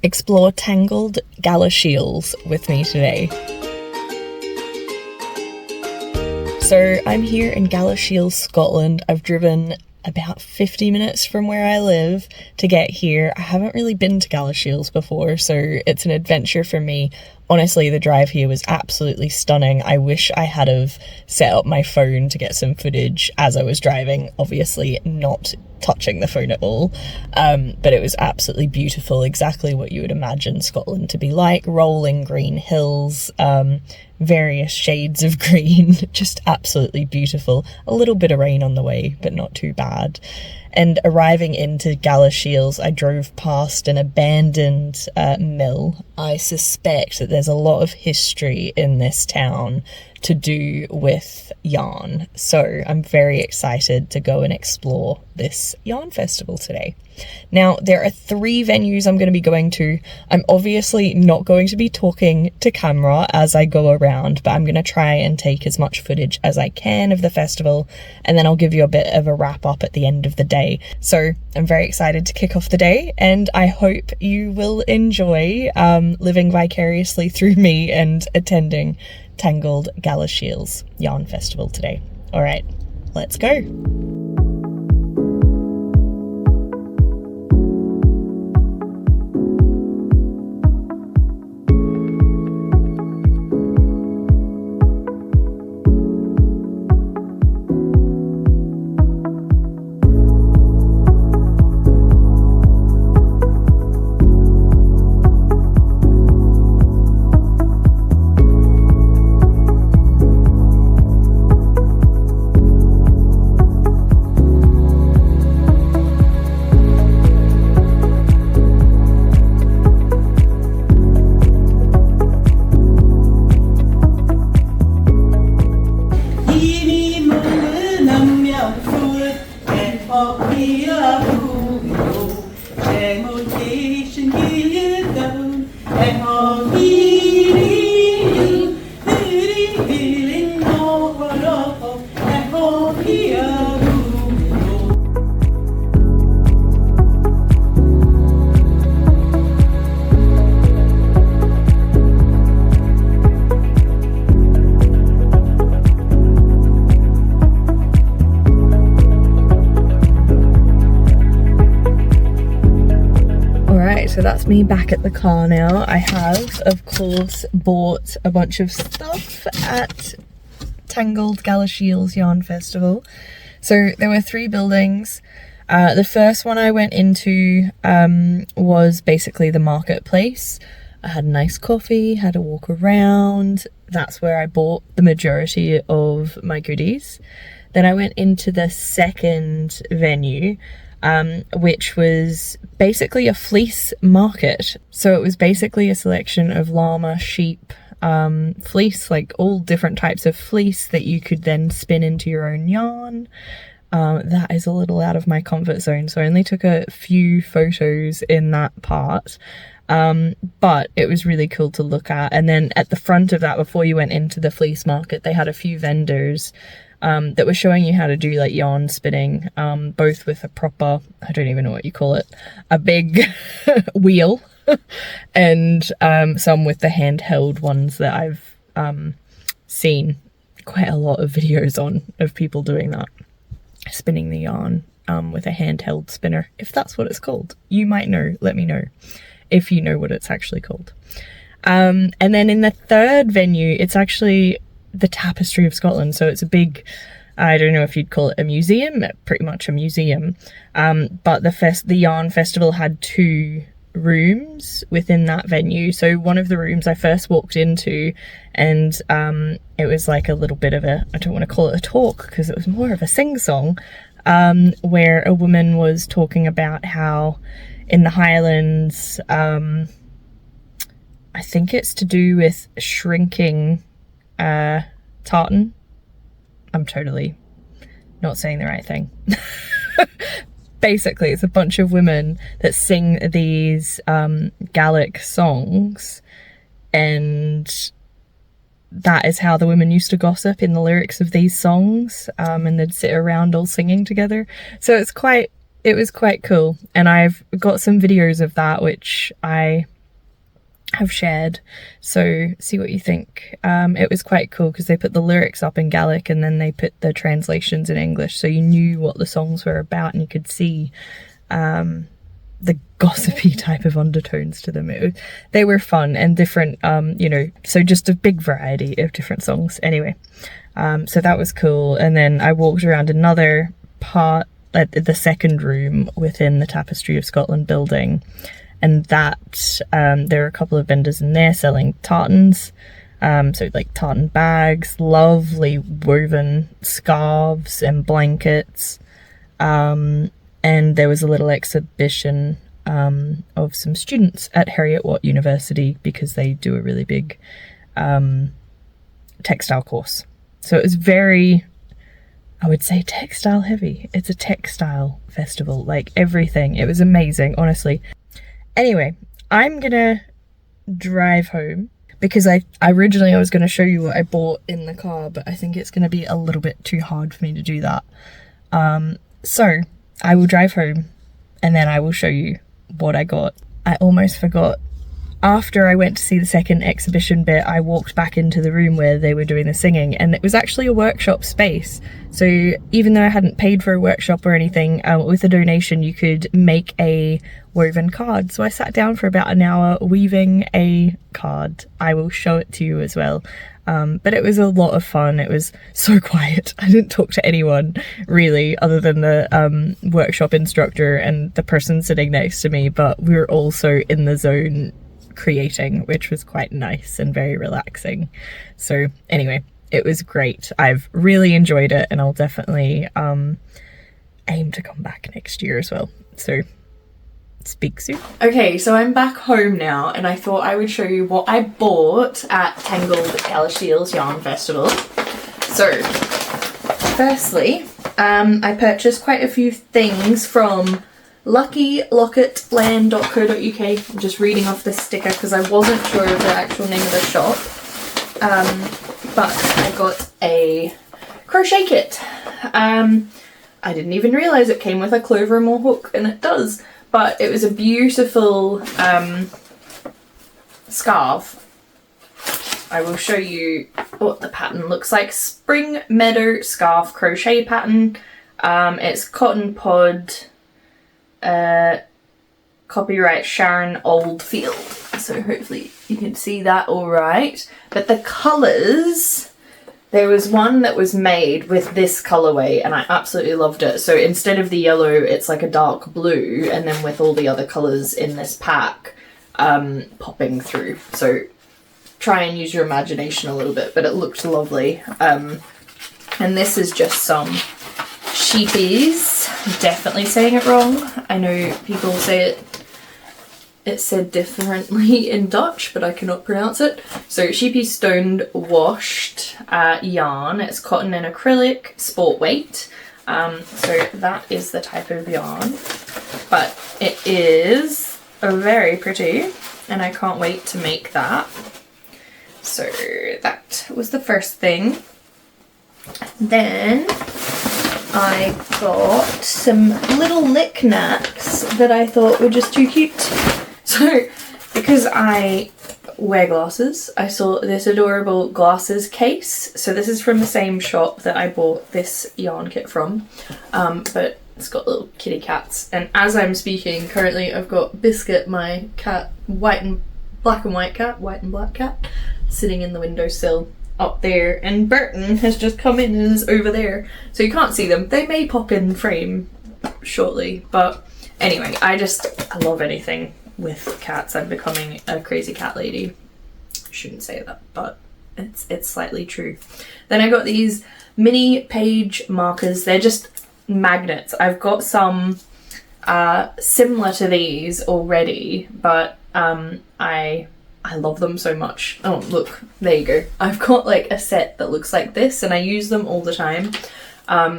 explore Tangled Galashiels with me today. So I'm here in Galashiels, Scotland. I've driven about 50 minutes from where I live to get here. I haven't really been to Galashiels before, so it's an adventure for me. Honestly, the drive here was absolutely stunning. I wish I had have set up my phone to get some footage as I was driving, obviously not touching the phone at all, but it was absolutely beautiful, exactly what you would imagine Scotland to be like. Rolling green hills, various shades of green, just absolutely beautiful. A little bit of rain on the way, but not too bad. And arriving into Galashiels, I drove past an abandoned mill. I suspect that there's a lot of history in this town to do with yarn. So I'm very excited to go and explore this yarn festival today. Now, there are 3 venues I'm going to be going to. I'm obviously not going to be talking to camera as I go around, but I'm going to try and take as much footage as I can of the festival, and then I'll give you a bit of a wrap up at the end of the day. So I'm very excited to kick off the day, and I hope you will enjoy living vicariously through me and attending Tangled Galashiels Yarn Festival today. All right, let's go. So that's me back at the car now. I have, of course, bought a bunch of stuff at Tangled Galashiels Yarn Festival. So there were 3 buildings. The first one I went into was basically the marketplace. I had a nice coffee, had a walk around. That's where I bought the majority of my goodies. Then I went into the second venue, which was basically a fleece market. So it was basically a selection of llama, sheep, fleece, like all different types of fleece that you could then spin into your own yarn. That is a little out of my comfort zone, so I only took a few photos in that part. But it was really cool to look at. And then at the front of that, before you went into the fleece market, they had a few vendors that were showing you how to do like yarn spinning, both with a proper, I don't even know what you call it, a big wheel, and some with the handheld ones that I've seen quite a lot of videos on of people doing that, spinning the yarn with a handheld spinner, if that's what it's called. You might know, let me know if you know what it's actually called. And then in the third venue, it's actually the Tapestry of Scotland. So it's a big, I don't know if you'd call it a museum, pretty much a museum. But the yarn festival had 2 rooms within that venue. So one of the rooms I first walked into, and it was like a little bit of a, I don't want to call it a talk because it was more of a sing-song, where a woman was talking about how in the Highlands, I think it's to do with shrinking tartan. I'm totally not saying the right thing. Basically, it's a bunch of women that sing these Gaelic songs, and that is how the women used to gossip in the lyrics of these songs, and they'd sit around all singing together. So it's quite it was quite cool, and I've got some videos of that which I have shared, so see what you think. It was quite cool because they put the lyrics up in Gaelic and then they put the translations in English, so you knew what the songs were about and you could see the gossipy type of undertones to them. They were fun and different, you know, so just a big variety of different songs. Anyway, so that was cool. And then I walked around another part at the second room within the Tapestry of Scotland building, and that there are a couple of vendors in there selling tartans, so like tartan bags, lovely woven scarves and blankets, and there was a little exhibition of some students at Heriot Watt University because they do a really big textile course. So it was very, I would say, textile heavy. It's a textile festival, like everything. It was amazing, honestly. Anyway, I'm gonna drive home because I originally was gonna show you what I bought in the car, but I think it's gonna be a little bit too hard for me to do that. So I will drive home and then I will show you what I got. I almost forgot. After I went to see the second exhibition bit, I walked back into the room where they were doing the singing, and it was actually a workshop space. So even though I hadn't paid for a workshop or anything, with a donation you could make a woven card. So I sat down for about an hour weaving a card. I will show it to you as well. But it was a lot of fun. It was so quiet. I didn't talk to anyone really other than the workshop instructor and the person sitting next to me, but we were also in the zone creating, which was quite nice and very relaxing. So anyway, it was great. I've really enjoyed it, and I'll definitely aim to come back next year as well. So speak soon. Okay, so I'm back home now, and I thought I would show you what I bought at Tangled Galashiels Yarn Festival. So firstly, I purchased quite a few things from luckylocketland.co.uk. I'm just reading off this sticker because I wasn't sure of the actual name of the shop. But I got a crochet kit. I didn't even realise it came with a clover maul hook, and it does. But it was a beautiful scarf. I will show you what the pattern looks like. Spring Meadow Scarf crochet pattern. It's cotton pod. Copyright Sharon Oldfield, so hopefully you can see that all right. But the colours, there was one that was made with this colourway and I absolutely loved it. So instead of the yellow, it's like a dark blue, and then with all the other colours in this pack popping through. So try and use your imagination a little bit, but it looked lovely. And this is just some sheepies. Definitely saying it wrong. I know people say it's said differently in Dutch, but I cannot pronounce it. So sheepy stoned washed yarn. It's cotton and acrylic, sport weight. So that is the type of yarn, but it is very pretty, and I can't wait to make that. So that was the first thing. Then I got some little knickknacks that I thought were just too cute. So, because I wear glasses, I saw this adorable glasses case. So this is from the same shop that I bought this yarn kit from, but it's got little kitty cats. And as I'm speaking, currently I've got Biscuit, my cat, white and black cat, sitting in the windowsill up there, and Burton has just come in and is over there, so you can't see them. They may pop in frame shortly, but anyway, I love anything with cats. I'm becoming a crazy cat lady. I shouldn't say that, but it's slightly true. Then I got these mini page markers. They're just magnets. I've got some similar to these already, but I love them so much. Oh, look, there you go. I've got like a set that looks like this, and I use them all the time.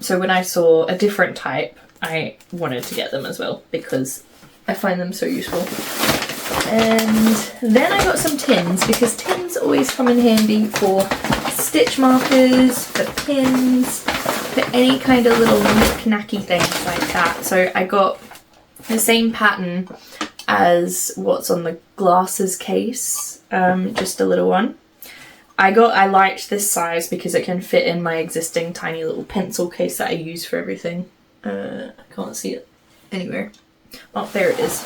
So when I saw a different type, I wanted to get them as well because I find them so useful. And then I got some tins, because tins always come in handy for stitch markers, for pins, for any kind of little knacky things like that. So I got the same pattern as what's on the glasses case, just a little one. I liked this size because it can fit in my existing tiny little pencil case that I use for everything. I can't see it anywhere. Oh, there it is.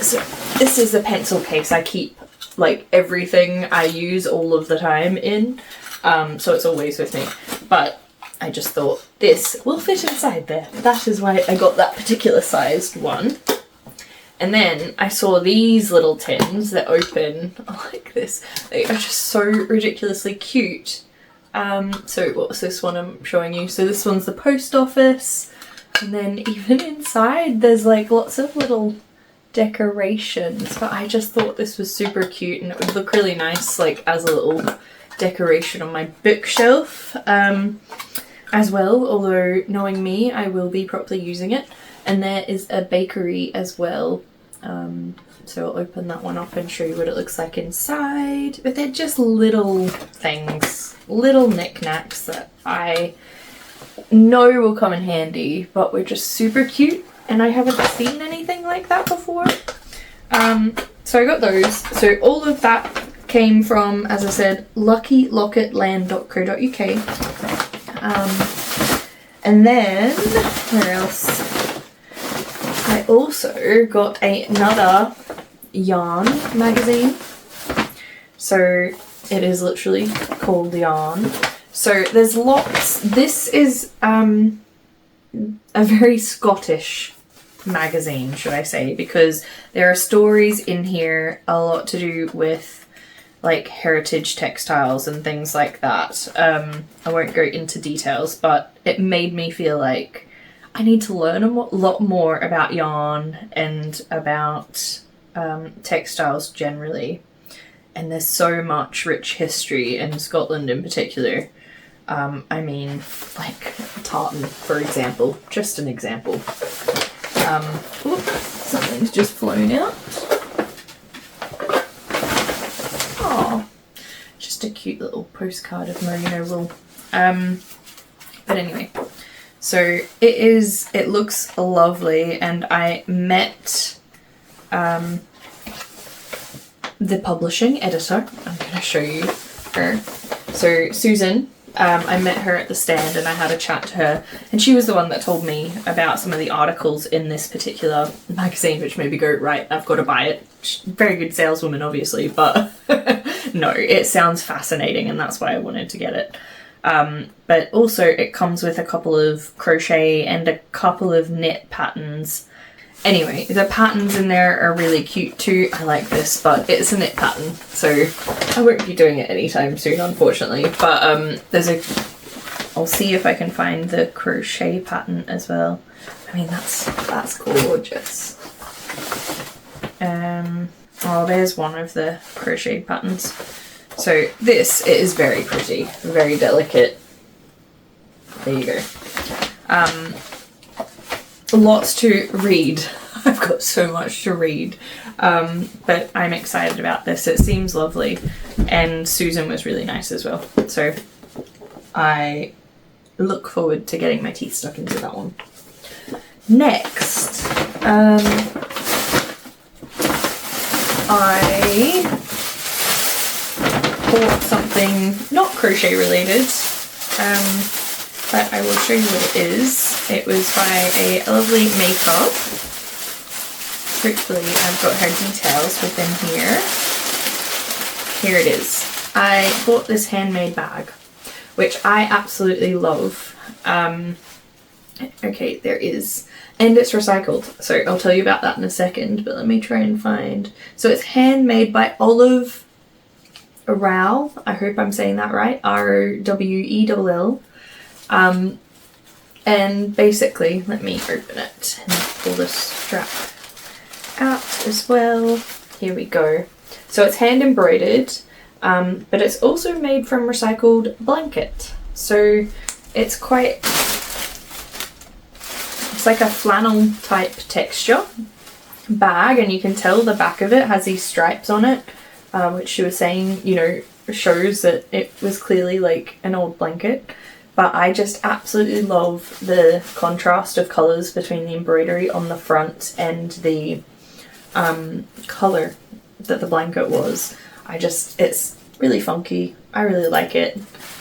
So this is a pencil case I keep like everything I use all of the time in, so it's always with me. But I just thought this will fit inside there. That is why I got that particular sized one. And then I saw these little tins that open like this. They are just so ridiculously cute. So what's this one I'm showing you? So this one's the post office. And then even inside there's like lots of little decorations. But I just thought this was super cute and it would look really nice like as a little decoration on my bookshelf as well. Although knowing me, I will be properly using it. And there is a bakery as well. So I'll open that one up and show you what it looks like inside. But they're just little things, little knickknacks that I know will come in handy, but we're just super cute. And I haven't seen anything like that before. So I got those. So all of that came from, as I said, luckylocketland.co.uk. And then, where else? I also got another yarn magazine. So it is literally called Yarn. So there's lots. This is a very Scottish magazine, should I say, because there are stories in here a lot to do with like heritage textiles and things like that. I won't go into details, but it made me feel like I need to learn a lot more about yarn and about textiles generally. And there's so much rich history in Scotland in particular. I mean, like tartan, for example, just an example. Oops, something's just flown out. Oh, just a cute little postcard of merino wool. But anyway. So it looks lovely, and I met the publishing editor. I'm going to show you her. So Susan, I met her at the stand and I had a chat to her, and she was the one that told me about some of the articles in this particular magazine, which made me go, right, I've got to buy it. Very good saleswoman, obviously, but no, it sounds fascinating, and that's why I wanted to get it. But also it comes with a couple of crochet and a couple of knit patterns. Anyway, the patterns in there are really cute too. I like this, but it's a knit pattern, so I won't be doing it anytime soon, unfortunately. But I'll see if I can find the crochet pattern as well. I mean, that's gorgeous. Oh, there's one of the crochet patterns. So this is very pretty, very delicate. There you go. Lots to read. I've got so much to read, but I'm excited about this. It seems lovely, and Susan was really nice as well. So I look forward to getting my teeth stuck into that one. Next, I bought something not crochet related, but I will show you what it is. It was by a lovely makeup. Hopefully I've got her details within here. Here it is. I bought this handmade bag, which I absolutely love. Okay, there is. And it's recycled, so I'll tell you about that in a second, but let me try and find. So it's handmade by Olive Rowell. I hope I'm saying that right. Rwell. And basically, let me open it and pull this strap out as well. Here we go. So it's hand embroidered, but it's also made from recycled blanket. So it's like a flannel type texture bag, and you can tell the back of it has these stripes on it, which she was saying, you know, shows that it was clearly like an old blanket. but I just absolutely love the contrast of colours between the embroidery on the front and the colour that the blanket was. It's really funky. I really like it.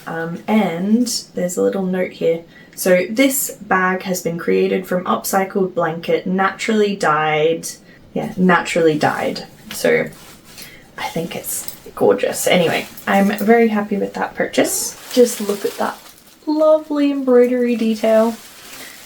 And there's a little note here. So this bag has been created from upcycled blanket, naturally dyed. Yeah, naturally dyed. So I think it's gorgeous. Anyway, I'm very happy with that purchase. Just look at that lovely embroidery detail.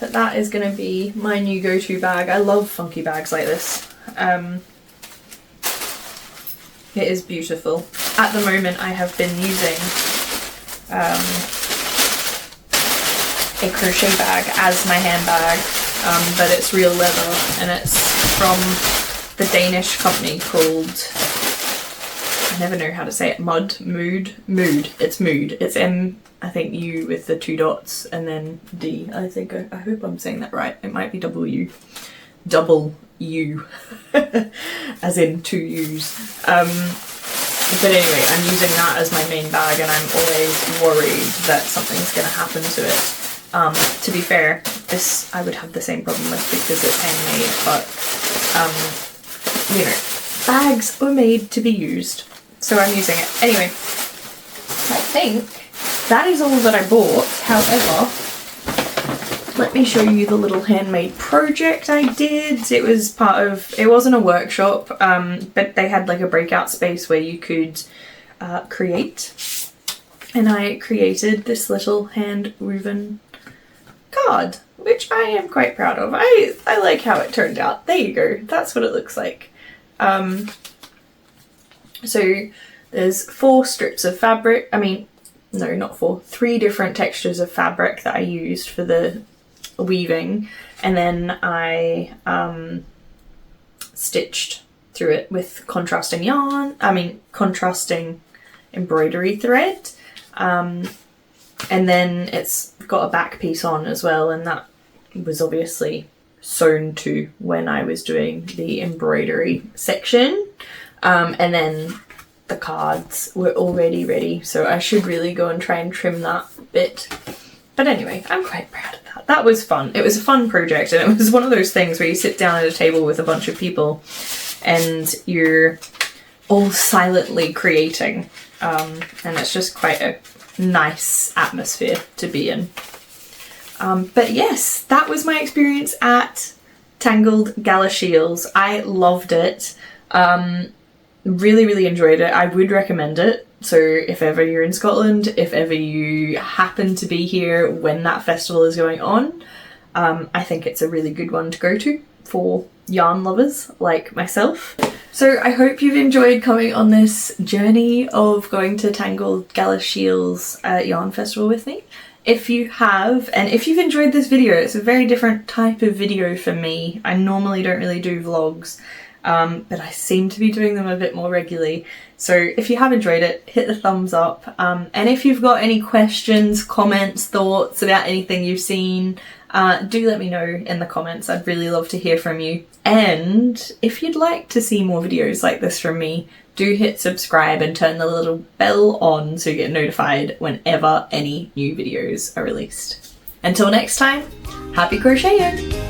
But that is going to be my new go-to bag. I love funky bags like this. It is beautiful. At the moment I have been using a crochet bag as my handbag, but it's real leather and it's from the Danish company called, I never know how to say it, Mood. It's Mood. It's M, I think, U with the 2 dots and then D. I hope I'm saying that right. It might be W. Double U. As in 2 U's. But anyway, I'm using that as my main bag and I'm always worried that something's going to happen to it. To be fair, this I would have the same problem with because it's handmade, but you know, bags are made to be used, so I'm using it. Anyway, I think that is all that I bought. However, let me show you the little handmade project I did. It was it wasn't a workshop, but they had like a breakout space where you could create. And I created this little hand woven card, which I am quite proud of. I like how it turned out. There you go. That's what it looks like. So there's 4 strips of fabric. I mean, no, not 4. 3 different textures of fabric that I used for the weaving, and then I stitched through it with contrasting contrasting embroidery thread, and then it's got a back piece on as well, and that was obviously sewn to when I was doing the embroidery section, and then the cards were already ready, so I should really go and try and trim that bit. But anyway, I'm quite proud of that. That was fun. It was a fun project, and it was one of those things where you sit down at a table with a bunch of people and you're all silently creating, and it's just quite a nice atmosphere to be in. But yes, that was my experience at Tangled Galashiels. I loved it. Really, really enjoyed it. I would recommend it. So if ever you're in Scotland, if ever you happen to be here when that festival is going on, I think it's a really good one to go to for yarn lovers like myself. So I hope you've enjoyed coming on this journey of going to Tangled Galashiels Yarn Festival with me. If you have, and if you've enjoyed this video, it's a very different type of video for me. I normally don't really do vlogs, but I seem to be doing them a bit more regularly. So if you have enjoyed it, hit the thumbs up. And if you've got any questions, comments, thoughts about anything you've seen, do let me know in the comments. I'd really love to hear from you. And if you'd like to see more videos like this from me, do hit subscribe and turn the little bell on so you get notified whenever any new videos are released. Until next time, happy crocheting!